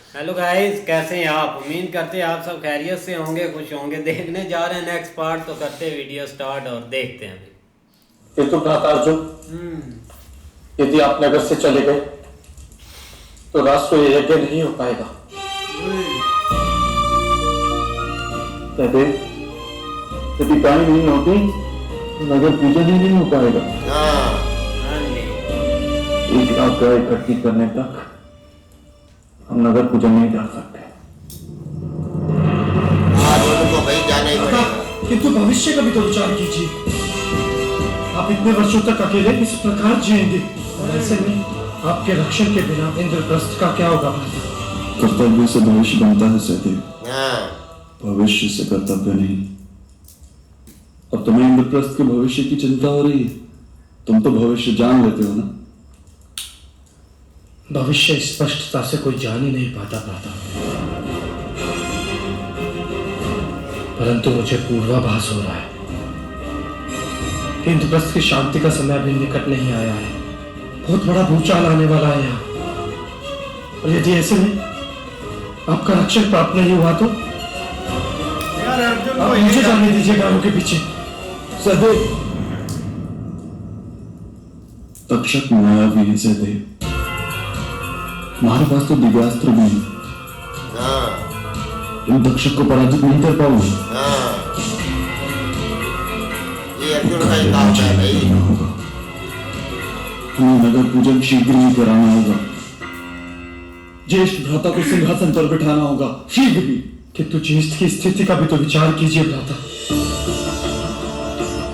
Hello guys, कैसे हैं आप? उम्मीद करते हैं आप सब खैरियत से होंगे, खुश होंगे। देखने जा रहे हैं नेक्स्ट पार्ट, तो करते हैं वीडियो स्टार्ट और देखते हैं अभी। ये तो भ्राता अर्जुन, यदि आप नगर से चले गए तो राष्ट्र को यज्ञ नहीं हो पाएगा। सहदेव, यदि पानी नहीं होती तो नगर पूजन ही नहीं हो पाएगा। हाँ जी। एक लाख गाय इकट्ठी करने तक हम नगर पूजन नहीं जा सकते। आज उनको भाई जाना ही पड़ेगा। किंतु भविष्य का भी तो विचार कीजिए। आप इतने वर्षों तक अकेले इस प्रकार जिएंगे और ऐसे में आपके रक्षण के बिना इंद्रप्रस्थ का क्या होगा? कर्तव्य से भविष्य बनता है सहदेव, हाँ, भविष्य से कर्तव्य नहीं। अब तुम्हें इंद्रप्रस्थ के भविष्य की चिंता हो रही है। तुम तो भविष्य जान लेते हो ना। भविष्य स्पष्टता से कोई जान ही नहीं पाता परंतु मुझे पूर्वाभास हो रहा है कि इंद्रप्रस्थ की शांति का समय अभी निकट नहीं आया है। बहुत बड़ा भूचाल आने वाला है यहाँ, और यदि ऐसे में आपका रक्षण प्राप्त नहीं हुआ तो आप मुझे जाने दीजिए गायों के पीछे। सहदेव, तक्षक मायावी है सहदेव। हमारे पास तो दिव्यास्त्र भी है। हाँ, इन तक्षक को पराजित नहीं कर पाओगे। हाँ, ये अर्जुन का ही काम है भाई। होगा, हमें नगर पूजन शीघ्र ही कराना होगा। ज्येष्ठ भ्राता को सिंहासन पर बिठाना होगा शीघ्र ही। किंतु ज्येष्ठ की स्थिति का भी तो विचार कीजिए भ्राता।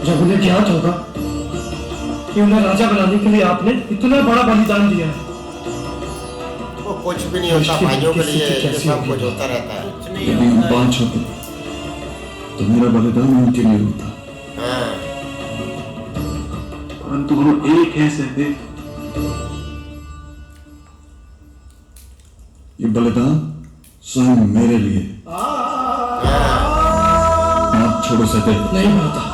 जब उन्हें ज्ञात होगा कि उन्हें राजा बनाने के लिए आपने इतना बड़ा बलिदान दिया है, वो कुछ भी नहीं होता भाइयों के लिए, ये सब कुछ होता रहता है। कुछ नहीं यदि हम होता है। 5 होते तो मेरा बलिदान उनके लिए होता, हाँ, परंतु हम एक है सहदेव। ये बलिदान स्वयं मेरे लिए। आप छोड़ो सहदेव। नहीं भ्राता,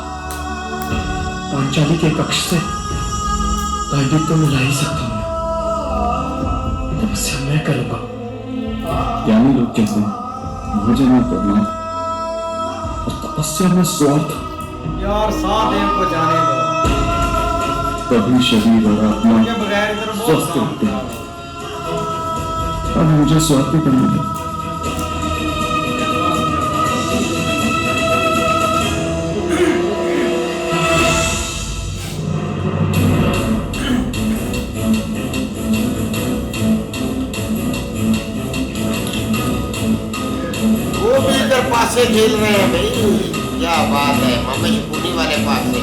पांचाली के कक्ष से गांधी तो मिला ही सकता हूं। तपस्या मैं करूंगा। ज्ञानी लोग कहते हैं भोजन में परमार्थ और तपस्या में स्वार्थ, यार साहदेव को जाने दो, तभी शरीर और आत्मा उनके बगैर इधर बहुत स्वस्थ काम होते हैं। खराब है। अब मुझे स्वार्थी बनना है। वो भी इधर पास से खेल रहे हैं भाई। क्या बात है, मम्मी पुनी वाले पास से।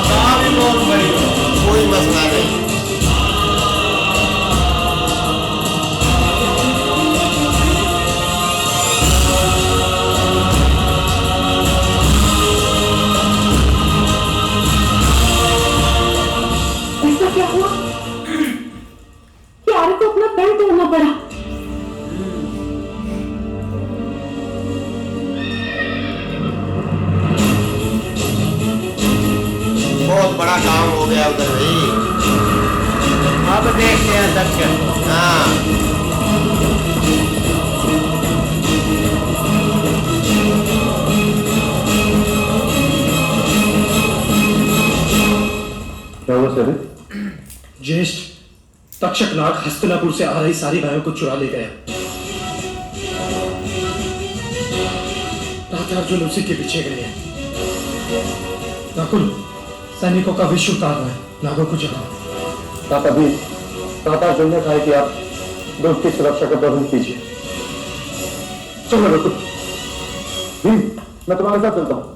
सदा भी बहुत बड़ी हो। कोई मसला नहीं। ऐसा क्या हुआ कि आर्य को अपना पैर तोड़ना पड़ा? बहुत बड़ा काम हो गया उधर भाई। अब देखते हैं दक्षिण को। हाँ, क्या हुआ सहदेव? ज्येष्ठ तक्षक नाग हस्तिनापुर से आ रही सारी गायों को चुरा ले गया। राजा अर्जुन उसी के पीछे गए हैं। नकुल, सैनिकों का विष उतार रहा है, नागों को जगाओ। भ्राता अर्जुन ने कहा कि आप दुष्ट की सुरक्षा का प्रबंध कीजिए। चलो नकुल, भीम, मैं तुम्हारे साथ चलता हूँ।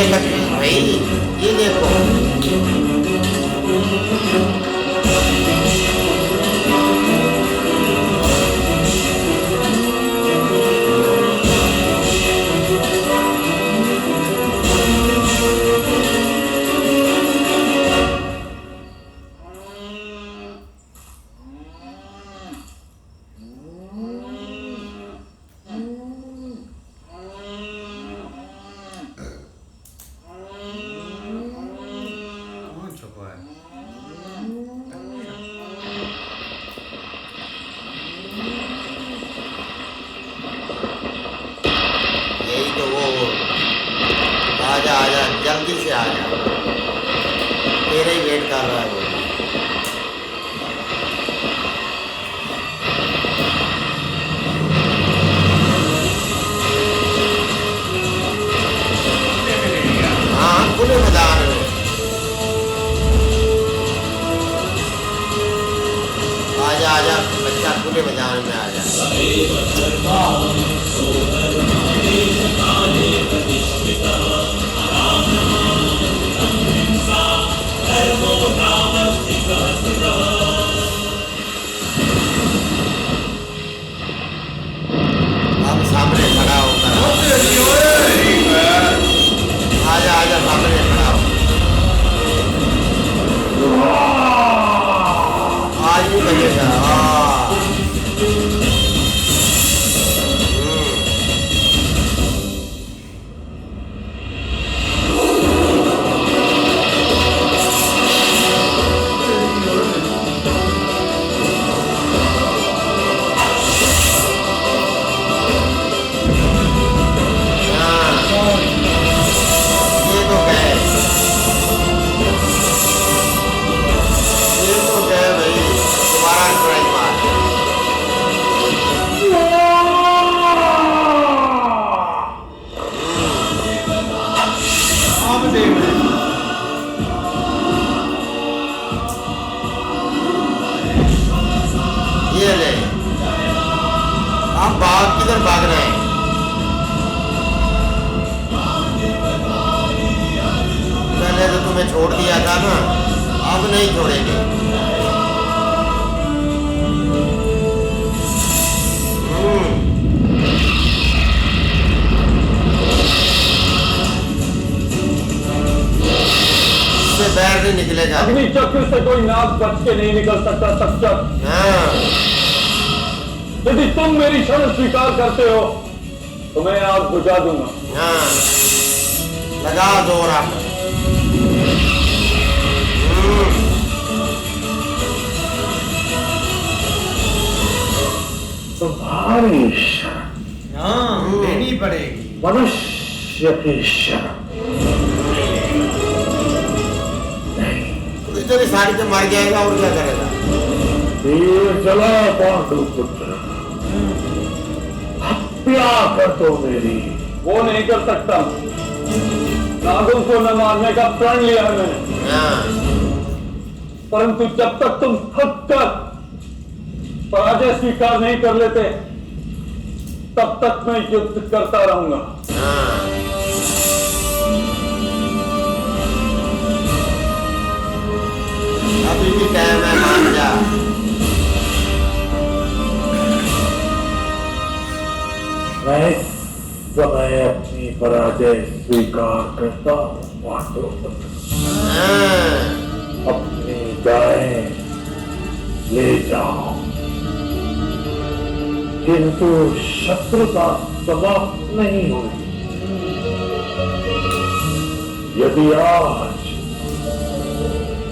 ये तकलीफ भाई, ये देखो कौन छुपा है? यही तो वो आजा आजा जल्दी से आजा, तेरे ही वेट कर रहा है वो। हाँ खुले मैदान में आजा आजा बच्चा, खुले मैदान में आजा। अब सामने खड़ा होकर आजा आजा, सामने खड़ा हो। आज भी लगेगा। ये तो गए, ये तो गए भाई, दोबारा ट्राई मार। अब देख ले। ये ले, आप भाग किधर भाग रहे हैं? पहले तो तुम्हें छोड़ दिया था ना, अब नहीं छोड़ेंगे। इससे बैर नहीं निकलेगा। अग्नि चक्र से कोई नाग बच के नहीं निकल सकता तक्षक। हाँ यदि तुम मेरी शरण स्वीकार करते हो तो मैं आग बुझा दूंगा। हाँ, लगा जोर आप। तुम्हारी शरण हाँ, लेनी पड़ेगी। मनुष्य की शरण तो भी साड़ी पे मर जाएगा और क्या करेगा? तीर चला पांडुपुत्र, हत्या कर दो मेरी। वो नहीं कर सकता, नागों को न मारने का प्रण लिया है मैंने। हाँ, परंतु जब तक तुम थक कर पराजय स्वीकार नहीं कर लेते तब तक मैं युद्ध करता रहूंगा। हाँ। अभी भी टाइम है, मान जा। मैं समय अपनी पराजय स्वीकार करता हूँ पांडुपुत्र। हाँ, अपनी गायें ले जाओ, किंतु शत्रुता समाप्त नहीं हुई। यदि आज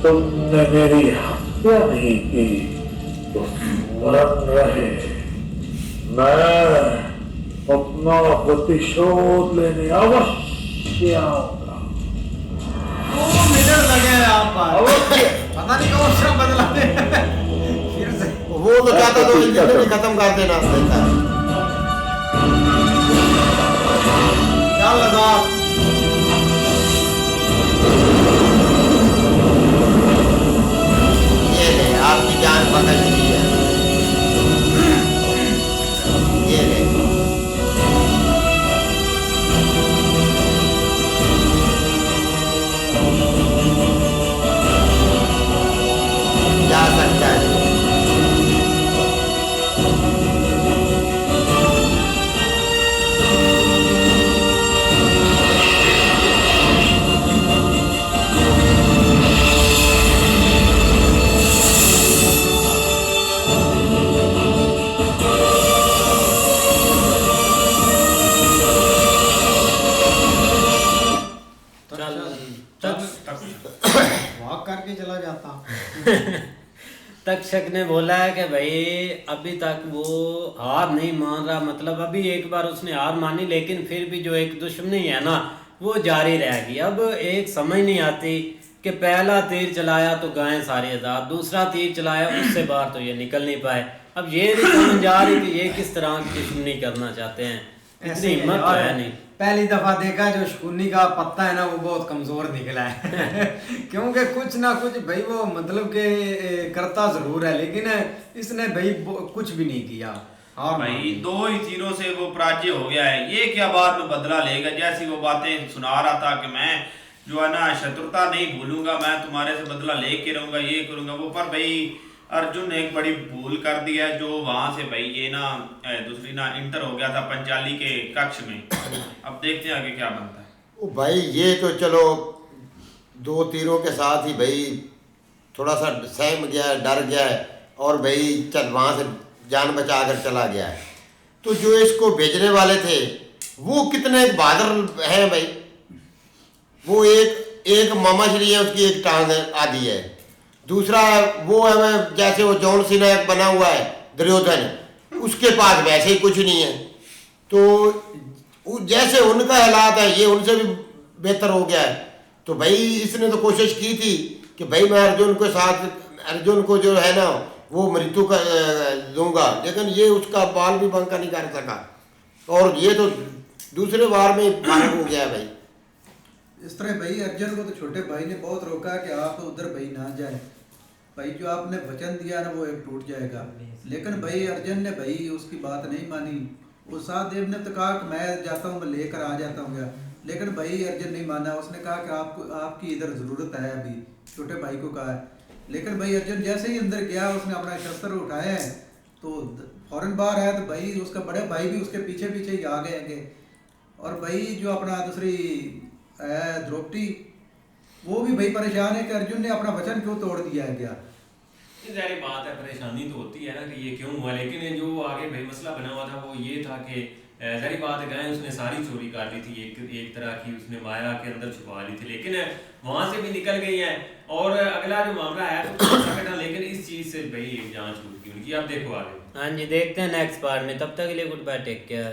तुमने मेरी हत्या नहीं की तो स्मरण रहे, मैं अपना प्रतिशोध लेने अवश्य आऊंगा। 2 मिनट लगे आप पर। अवश्य। पता नहीं कौन सा बदला है। फिर से वो तो चाहता तो जिंदगी खत्म कर देना चाहता है। चल लगा। ये ले, आपकी जान पकड़ ली है। ये ले। तक्षक ने बोला है कि भाई अभी तक वो हार नहीं मान रहा, मतलब अभी एक बार उसने हार मानी लेकिन फिर भी जो एक दुश्मनी है ना वो जारी रहेगी। अब एक समझ नहीं आती कि पहला तीर चलाया तो गायें सारी आजाद, दूसरा तीर चलाया उससे बाहर तो ये निकल नहीं पाए। अब ये नहीं समझ आ रही कि ये किस तरह की दुश्मनी करना चाहते हैं, इतनी हिम्मत तो है नहीं। पहली दफा देखा जो शकुनी का पत्ता है ना वो बहुत कमजोर निकला है क्योंकि कुछ ना कुछ भाई वो मतलब के करता जरूर है लेकिन इसने भाई कुछ भी नहीं किया। हाँ भाई 2 ही तीरों से वो पराजय हो गया है, ये क्या बाद में बदला लेगा। जैसी वो बातें सुना रहा था कि मैं जो है ना शत्रुता नहीं भूलूंगा, मैं तुम्हारे से बदला लेके रहूंगा, ये करूंगा वो, पर भाई अर्जुन ने एक बड़ी भूल कर दी है जो वहां से भाई ये ना दूसरी ना इंटर हो गया था पंचाली के कक्ष में। अब देखते हैं आगे क्या बनता है। ओ भाई ये तो चलो 2 तीरों के साथ ही भाई थोड़ा सा सहम गया है, डर गया है और भाई चल वहां से जान बचा कर चला गया है। तो जो इसको भेजने वाले थे वो कितने बहादुर हैं भाई। वो एक मामाश्री है, उसकी एक टांग आदि है, दूसरा वो है जैसे वो जॉन सीना एक बना हुआ है दुर्योधन, उसके पास वैसे ही कुछ नहीं है। तो जैसे उनका हालात है ये उनसे भी बेहतर हो गया है। तो भाई इसने तो कोशिश की थी कि भाई मैं अर्जुन के साथ अर्जुन को जो है ना वो मृत्यु का दूंगा, लेकिन ये उसका बाल भी बंका नहीं कर सका और ये तो दूसरे बार में मारा हो गया भाई। इस तरह भाई अर्जुन को तो छोटे भाई ने बहुत रोका कि आप उधर भाई ना जाए, भाई जो आपने वचन दिया ना वो एक टूट जाएगा। लेकिन भाई अर्जुन ने भाई उसकी बात नहीं मानी। वो सहदेव ने तो कहा कि मैं जाता हूँ, मैं लेकर आ जाता हूँ, लेकिन भाई अर्जुन नहीं माना। उसने कहा कि आपको आपकी इधर ज़रूरत है, अभी छोटे भाई को कहा है। लेकिन भाई अर्जुन जैसे ही अंदर गया उसने अपना शस्त्र उठाया है तो फौरन बाहर आया तो भाई उसका बड़े भाई भी उसके पीछे पीछे ही आ गए। और भाई जो अपना दूसरी द्रौपदी वो भी भाई परेशान है कि अर्जुन ने अपना वचन क्यों तोड़ दिया है क्या। जारी बात है, परेशानी तो होती है ना कि ये क्यों हुआ, लेकिन जो आगे भाई मसला बना हुआ था वो ये था कि जारी बात है गाय उसने सारी चोरी कर ली थी, एक तरह की उसने माया के अंदर छुपा ली थी, लेकिन वहां से भी निकल गई है। और अगला जो मामला है तो लेकिन इस चीज से भाई एक जांच छूट गई उनकी। अब देखो आगे। हाँ जी देखते हैं नेक्स्ट पार्ट में, तब तक के लिए गुड बाय, टेक केयर।